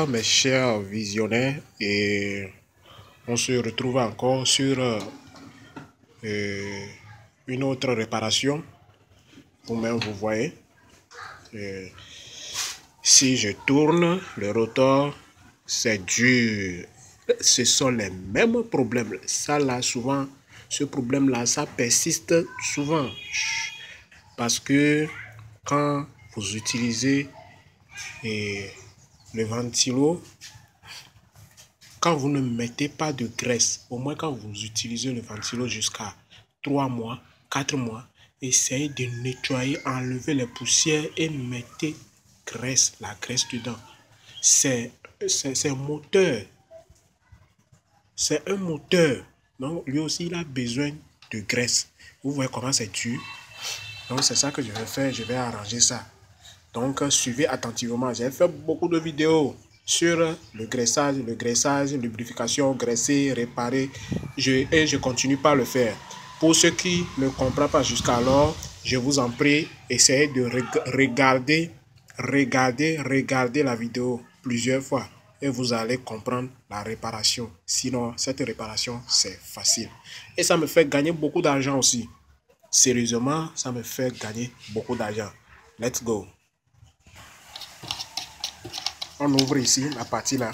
Mes chers visionnaires, et on se retrouve encore sur une autre réparation. Vous-même vous voyez, si je tourne le rotor, c'est dur. Ce sont les mêmes problèmes. Ça là, souvent, ce problème là, ça persiste souvent, parce que quand vous utilisez le ventilo, quand vous ne mettez pas de graisse, au moins quand vous utilisez le ventilo jusqu'à 3 mois, 4 mois, essayez de nettoyer, enlever les poussières et mettez la graisse dedans. C'est un moteur. C'est un moteur. Donc, lui aussi, il a besoin de graisse. Vous voyez comment c'est dur. Donc, c'est ça que je vais faire. Je vais arranger ça. Donc, suivez attentivement. J'ai fait beaucoup de vidéos sur le graissage, lubrification, graisser, réparer. Et je continue par le faire. Pour ceux qui ne comprennent pas jusqu'alors, je vous en prie, essayez de regarder la vidéo plusieurs fois et vous allez comprendre la réparation. Sinon, cette réparation, c'est facile. Et ça me fait gagner beaucoup d'argent aussi. Sérieusement, ça me fait gagner beaucoup d'argent. Let's go. On ouvre ici la partie là.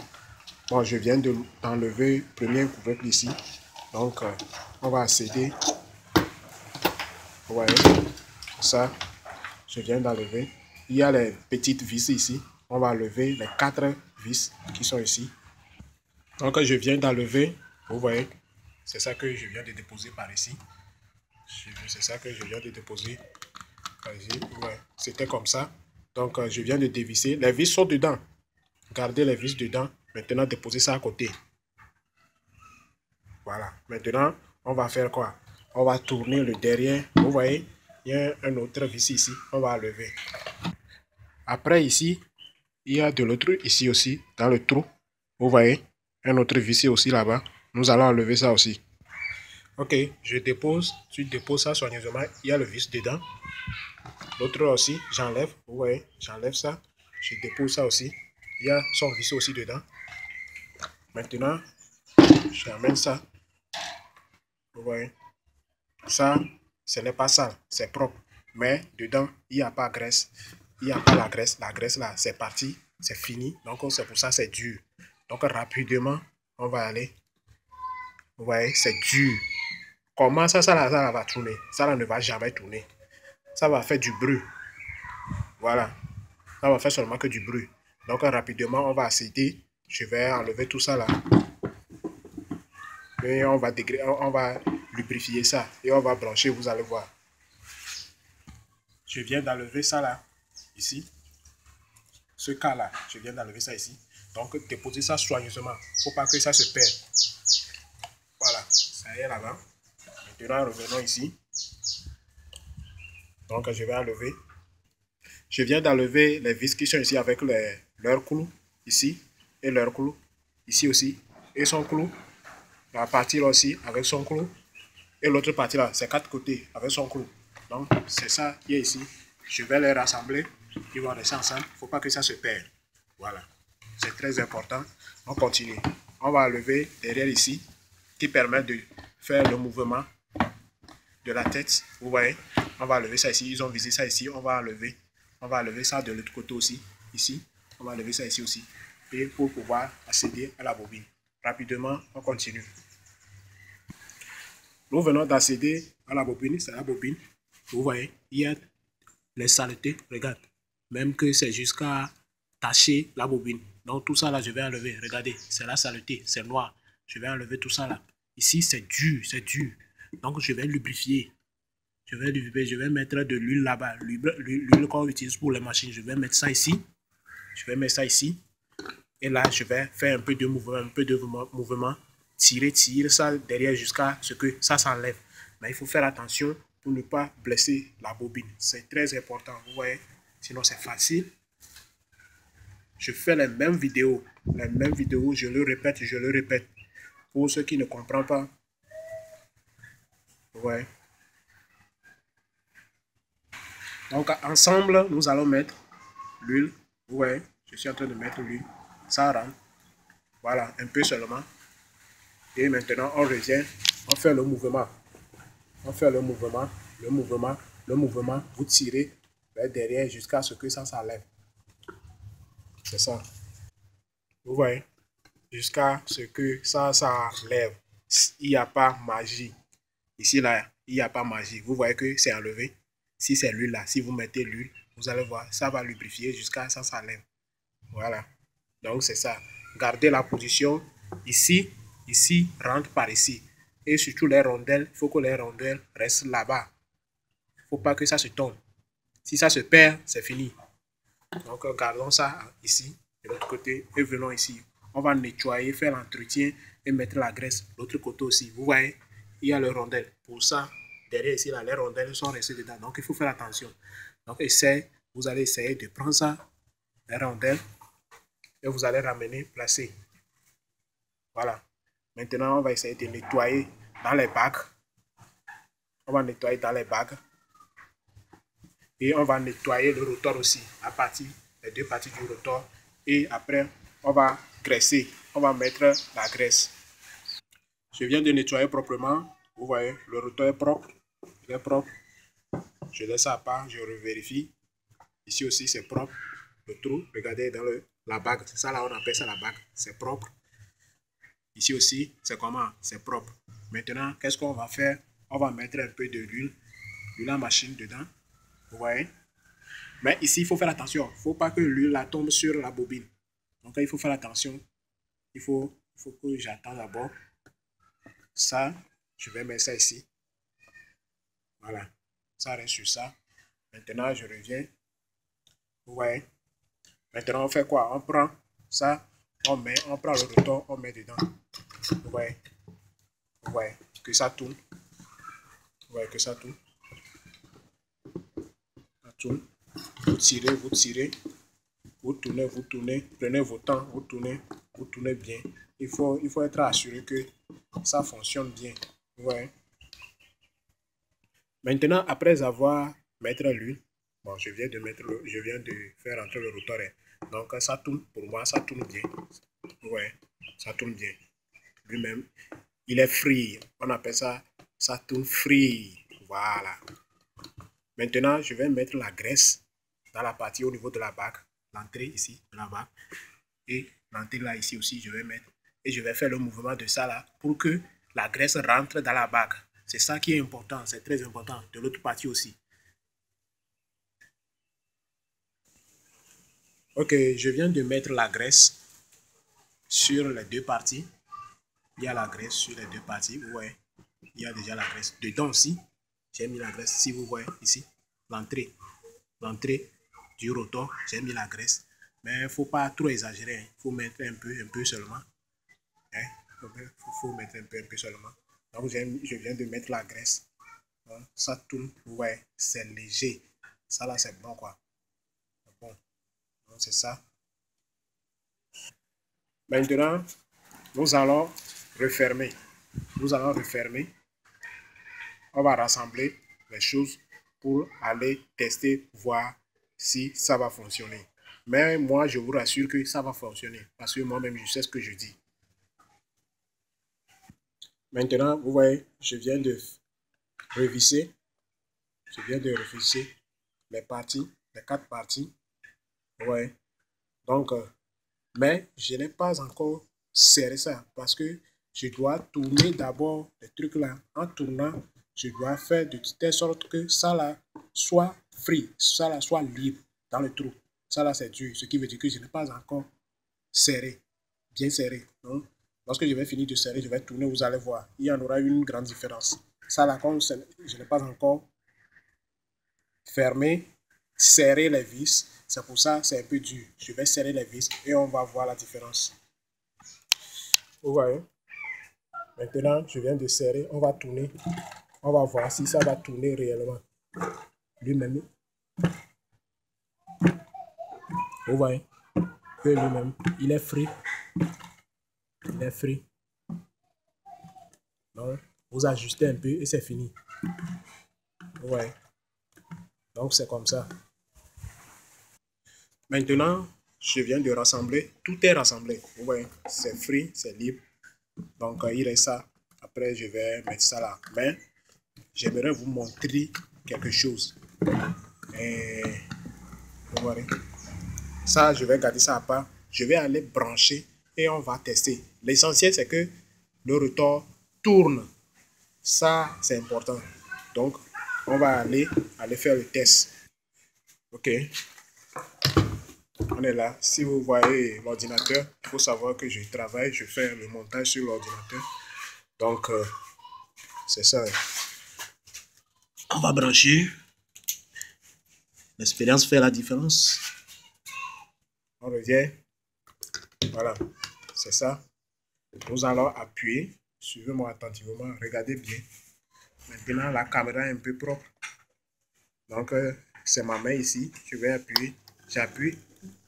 Bon, je viens d'enlever le premier couvercle ici. Donc, on va accéder. Vous voyez, ça, je viens d'enlever. Il y a les petites vis ici. On va enlever les 4 vis qui sont ici. Donc, je viens d'enlever. Vous voyez, c'est ça que je viens de déposer par ici. C'est ça que je viens de déposer par ici. Ouais, c'était comme ça. Donc, je viens de dévisser. Les vis sont dedans. Gardez les vis dedans. Maintenant, déposez ça à côté. Voilà. Maintenant, on va faire quoi? On va tourner le derrière. Vous voyez, il y a un autre vis ici. On va enlever. Après, ici, il y a de l'autre ici aussi, dans le trou. Vous voyez, un autre vis aussi là-bas. Nous allons enlever ça aussi. Ok, je dépose. Tu déposes ça soigneusement. Il y a le vis dedans. L'autre aussi, j'enlève. Vous voyez, j'enlève ça. Je dépose ça aussi. Il y a son vis aussi dedans. Maintenant, j'amène ça. Vous voyez. Ça, ce n'est pas sale, c'est propre. Mais dedans, il n'y a pas de graisse. Il n'y a pas la graisse. La graisse là, c'est parti, c'est fini. Donc, c'est pour ça c'est dur. Donc, rapidement, on va aller. Vous voyez, c'est dur. Comment ça là va tourner? Ça là ne va jamais tourner. Ça va faire du bruit. Voilà. Ça va faire seulement que du bruit. Donc, rapidement, on va accéder. Je vais enlever tout ça là. Et on va lubrifier ça. Et on va brancher, vous allez voir. Je viens d'enlever ça là. Ici. Ce cas là. Je viens d'enlever ça ici. Donc, déposez ça soigneusement. Il ne faut pas que ça se perde. Voilà. Ça y est là-bas. Maintenant, revenons ici. Donc, je vais enlever. Je viens d'enlever les vis qui sont ici avec leur clou. Ici. Et leur clou. Ici aussi. Et son clou. La partie là aussi avec son clou. Et l'autre partie là, c'est 4 côtés avec son clou. Donc, c'est ça qui est ici. Je vais les rassembler. Ils vont rester ensemble. Il ne faut pas que ça se perde. Voilà. C'est très important. On continue. On va enlever derrière ici, qui permet de faire le mouvement de la tête. Vous voyez, on va enlever ça ici. Ils ont visé ça ici. On va enlever. On va enlever ça de l'autre côté aussi. Ici. On va enlever ça ici aussi. Et pour pouvoir accéder à la bobine. Rapidement, on continue. Nous venons d'accéder à la bobine. C'est la bobine. Vous voyez, il y a les saletés. Regarde. Même que c'est jusqu'à tacher la bobine. Donc tout ça là, je vais enlever. Regardez, c'est la saleté. C'est noir. Je vais enlever tout ça là. Ici, c'est dur. C'est dur. Donc je vais lubrifier. Je vais mettre de l'huile là-bas. L'huile qu'on utilise pour les machines. Je vais mettre ça ici. Je vais mettre ça ici. Et là, je vais faire un peu de mouvement. Tirer ça derrière jusqu'à ce que ça s'enlève. Mais il faut faire attention pour ne pas blesser la bobine. C'est très important, vous voyez. Sinon, c'est facile. Je fais les mêmes vidéos. Je le répète. Pour ceux qui ne comprennent pas. Vous voyez. Donc, ensemble, nous allons mettre l'huile. Vous voyez, je suis en train de mettre l'huile. Ça rentre. Voilà, un peu seulement. Et maintenant, on revient, on fait le mouvement. On fait le mouvement, le mouvement, le mouvement. Vous tirez vers derrière jusqu'à ce que ça s'enlève. C'est ça. Vous voyez? Jusqu'à ce que ça s'enlève. Il n'y a pas magie. Ici, là, il n'y a pas magie. Vous voyez que c'est enlevé. Si c'est l'huile là, si vous mettez l'huile, vous allez voir, ça va lubrifier jusqu'à ce que ça s'enlève. Voilà. Donc, c'est ça. Gardez la position ici, ici, rentre par ici. Et surtout les rondelles, il faut que les rondelles restent là-bas. Il ne faut pas que ça se tombe. Si ça se perd, c'est fini. Donc, gardons ça ici, de l'autre côté, et venons ici. On va nettoyer, faire l'entretien et mettre la graisse de l'autre côté aussi. Vous voyez, il y a les rondelles. Pour ça, derrière ici, là, les rondelles sont restées dedans. Donc, il faut faire attention. Donc, vous allez essayer de prendre ça, les rondelles, et vous allez ramener, placer. Voilà. Maintenant, on va essayer de nettoyer dans les bacs. On va nettoyer dans les bacs. Et on va nettoyer le rotor aussi, à partir des deux parties du rotor. Et après, on va graisser. On va mettre la graisse. Je viens de nettoyer proprement. Vous voyez, le rotor est propre. Il est propre. Je laisse ça à part, je revérifie. Ici aussi, c'est propre. Le trou, regardez dans la bague. C'est ça là, on appelle ça la bague. C'est propre. Ici aussi, c'est comment? C'est propre. Maintenant, qu'est-ce qu'on va faire? On va mettre un peu de l'huile à machine dedans. Vous voyez? Mais ici, il faut faire attention. Il ne faut pas que l'huile tombe sur la bobine. Donc, il faut faire attention. Il faut que j'attends d'abord. Ça, je vais mettre ça ici. Voilà. Ça reste sur ça. Maintenant, je reviens. Vous voyez? Maintenant, on fait quoi? On prend ça, on prend le rotor, on met dedans. Vous voyez? Vous voyez que ça tourne. Vous voyez que ça tourne. Ça tourne. Vous tirez, vous tournez, prenez vos temps, vous tournez bien. Il faut être assuré que ça fonctionne bien. Vous voyez? Maintenant, après avoir mettre l'huile, bon, je viens de faire entrer le rotor. Donc, ça tourne, pour moi, ça tourne bien. Vous voyez? Ça tourne bien. Lui-même, il est free. On appelle ça, ça tourne free. Voilà. Maintenant, je vais mettre la graisse dans la partie au niveau de la bague. L'entrée ici de la bague. Et l'entrée là ici aussi, je vais mettre. Et je vais faire le mouvement de ça là pour que la graisse rentre dans la bague. C'est ça qui est important. C'est très important. De l'autre partie aussi. Ok, je viens de mettre la graisse sur les deux parties. Il y a la graisse sur les deux parties. Vous voyez, il y a déjà la graisse. Dedans aussi, j'ai mis la graisse. Si vous voyez ici, l'entrée du rotor, j'ai mis la graisse. Mais il ne faut pas trop exagérer. Il faut mettre un peu seulement. Il faut mettre un peu seulement. Donc, je viens de mettre la graisse. Donc, ça tourne. Vous voyez, c'est léger. Ça là, c'est bon quoi. Bon. Donc, c'est ça. Maintenant, nous allons refermer. Nous allons refermer. On va rassembler les choses pour aller tester, voir si ça va fonctionner. Mais moi, je vous rassure que ça va fonctionner parce que moi-même, je sais ce que je dis. Maintenant, vous voyez, je viens de revisser. Je viens de revisser les parties, les 4 parties. Vous voyez. Donc, mais je n'ai pas encore serré ça parce que je dois tourner d'abord les trucs là. En tournant, je dois faire de telle sorte que ça là soit free, ça là soit libre dans le trou. Ça là c'est dur, ce qui veut dire que je n'ai pas encore serré, bien serré. Donc, lorsque je vais finir de serrer, je vais tourner, vous allez voir, il y en aura une grande différence. Ça là, comme je n'ai pas encore fermé, serrer les vis, c'est pour ça c'est un peu dur. Je vais serrer les vis et on va voir la différence. Vous voyez? Maintenant, je viens de serrer, on va tourner. On va voir si ça va tourner réellement. Lui-même. Vous voyez que lui-même, il est free. Il est free. Donc, vous ajustez un peu et c'est fini. Vous voyez? Donc, c'est comme ça. Maintenant, je viens de rassembler. Tout est rassemblé. Vous voyez, c'est free, c'est libre. Donc, il reste ça. Après, je vais mettre ça là. Mais, j'aimerais vous montrer quelque chose. Et, vous voyez. Ça, je vais garder ça à part. Je vais aller brancher et on va tester. L'essentiel, c'est que le rotor tourne. Ça, c'est important. Donc, on va aller faire le test. Ok. On est là. Si vous voyez l'ordinateur, il faut savoir que je travaille, je fais le montage sur l'ordinateur. Donc, c'est ça. On va brancher. L'expérience fait la différence. On revient. Voilà, c'est ça. Nous allons appuyer. Suivez-moi attentivement. Regardez bien. Maintenant, la caméra est un peu propre. Donc, c'est ma main ici. Je vais appuyer. J'appuie.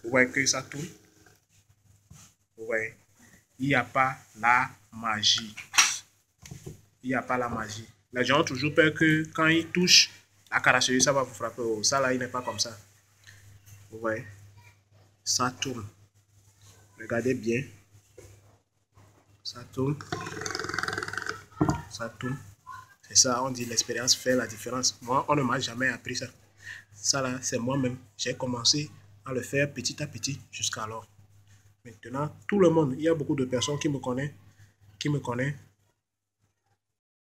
Vous voyez que ça tourne. Vous voyez. Il n'y a pas la magie. Il n'y a pas la magie. Les gens ont toujours peur que quand ils touchent la carrosserie, ça va vous frapper. Oh, ça là, il n'est pas comme ça. Vous voyez. Ça tourne. Regardez bien. Ça tourne. Ça tourne. C'est ça, on dit l'expérience fait la différence. Moi, on ne m'a jamais appris ça. Ça là, c'est moi-même. J'ai commencé à le faire petit à petit jusqu'à alors. Maintenant, tout le monde, il y a beaucoup de personnes qui me connaissent